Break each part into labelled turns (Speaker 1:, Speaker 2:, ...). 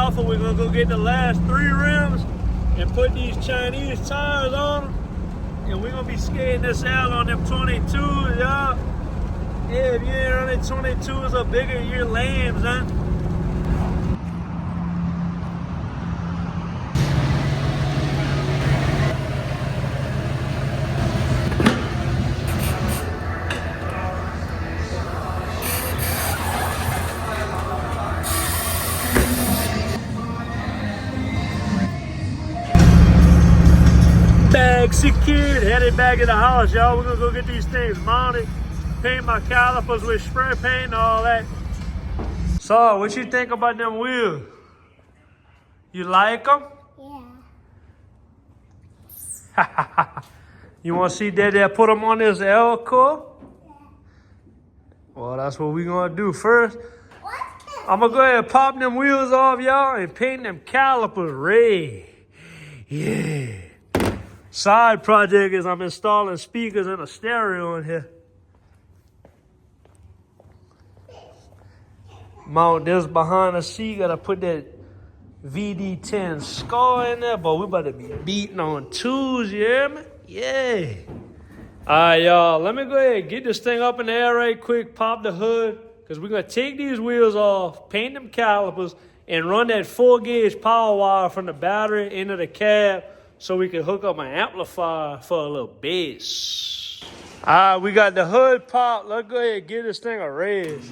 Speaker 1: Alpha. We're gonna go get the last 3 rims and put these Chinese tires on them. And we're gonna be skating this out on them 22s, y'all. Yeah, if you ain't running 22s or bigger, you're lambs, huh? Bag secured, headed back to the house, y'all. We're gonna go get these things mounted, paint my calipers with spray paint and all that. So, what you think about them wheels? You like them?
Speaker 2: Yeah.
Speaker 1: You want to see Dad put them on this L core?
Speaker 2: Yeah.
Speaker 1: Well, that's what we're gonna do first. I'm gonna go ahead and pop them wheels off, y'all, and paint them calipers red. Yeah. Side project is I'm installing speakers and a stereo in here. Mount this behind the seat. Gotta put that VD10 scar in there, but we about to be beating on 2s, you hear me? Yeah. All right, y'all. Let me go ahead and get this thing up in the air right quick, pop the hood, because we're gonna take these wheels off, paint them calipers, and run that 4-gauge power wire from the battery into the cab, so we can hook up an amplifier for a little bass. All right, we got the hood popped. Let's go ahead and give this thing a raise.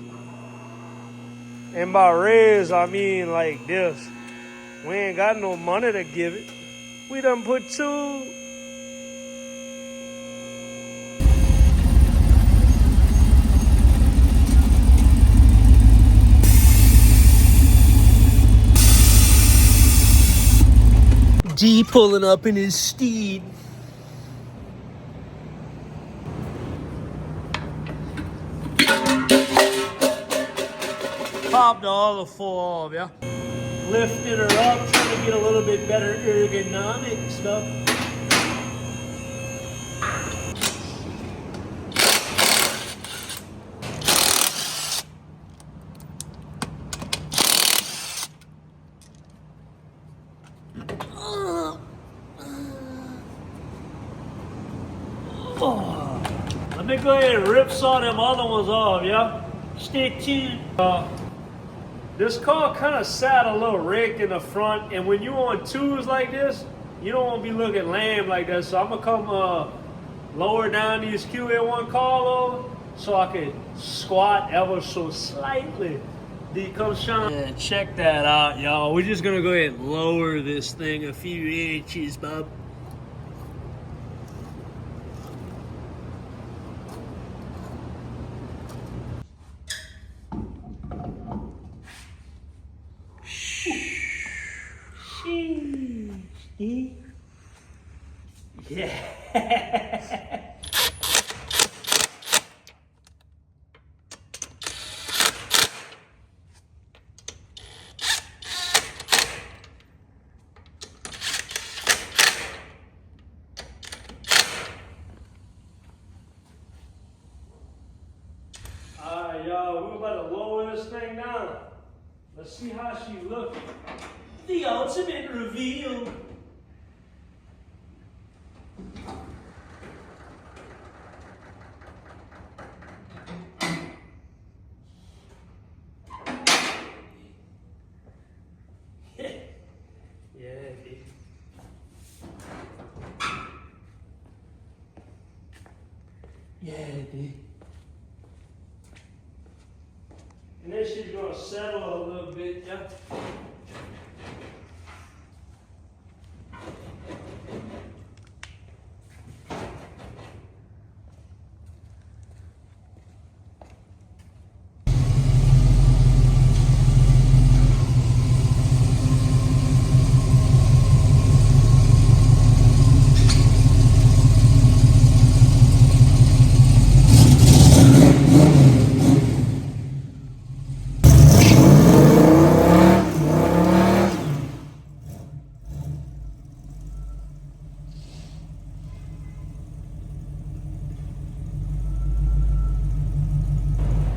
Speaker 1: And by raise, I mean like this. We ain't got no money to give it. We done put 2. D pulling up in his steed. Popped all the 4 off, yeah. Lifted her up, trying to get a little bit better ergonomic stuff. Let me go ahead and rip saw them other ones off, yeah? Stay tuned. This car kind of sat a little rigged in the front, and when you on 2s like this, you don't want to be looking lame like that. So I'm gonna come lower down these QA1 collar so I can squat ever so slightly. Come shine. Yeah, check that out, y'all. We're just gonna go ahead and lower this thing a few inches, bub. Yeah. Alright, y'all, we're about to lower this thing down. Let's see how she looks. The ultimate reveal. Yeah, dude. And then she's gonna settle a little bit, yeah.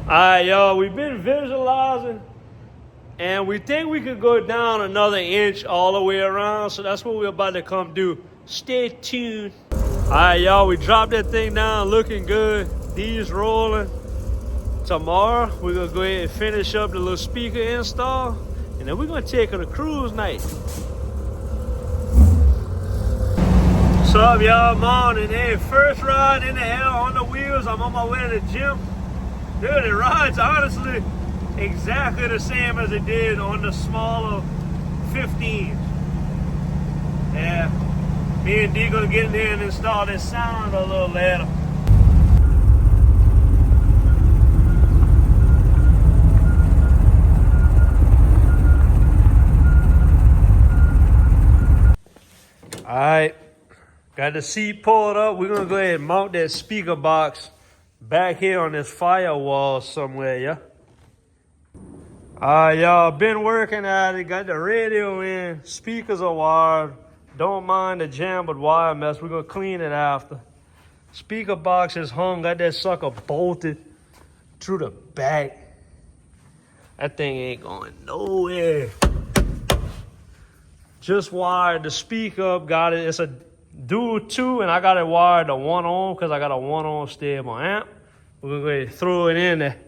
Speaker 1: All right, y'all, we've been visualizing And we think we could go down another inch all the way around. So that's what we're about to come do. Stay tuned. All right, y'all, we dropped that thing down, looking good. These rolling. Tomorrow, we're gonna go ahead and finish up the little speaker install. And then we're gonna take it a cruise night. What's up, y'all? Morning. Hey, first ride in the air on the wheels. I'm on my way to the gym. Dude, it rides honestly exactly the same as it did on the smaller 15s. Yeah, me and D gonna get in there and install this sound a little later. All right, got the seat pulled up. We're gonna go ahead and mount that speaker box back here on this firewall somewhere, yeah? All right, y'all, been working at it. Got the radio in, speakers are wired. Don't mind the jam but wire mess. We're gonna clean it after. Speaker box is hung, got that sucker bolted through the back. That thing ain't going nowhere. Just wired the speaker up, got it. It's a dual 2, and I got it wired to 1 ohm because I got a 1 ohm stable amp. We're gonna go ahead and throw it in there.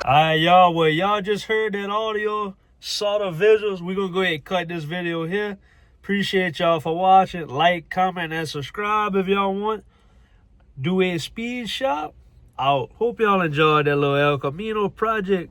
Speaker 1: All right, y'all. Well, y'all just heard that audio, saw the visuals. We're going to go ahead and cut this video here. Appreciate y'all for watching. Like, comment, and subscribe if y'all want. Duhespeedshop out. Hope y'all enjoyed that little El Camino project.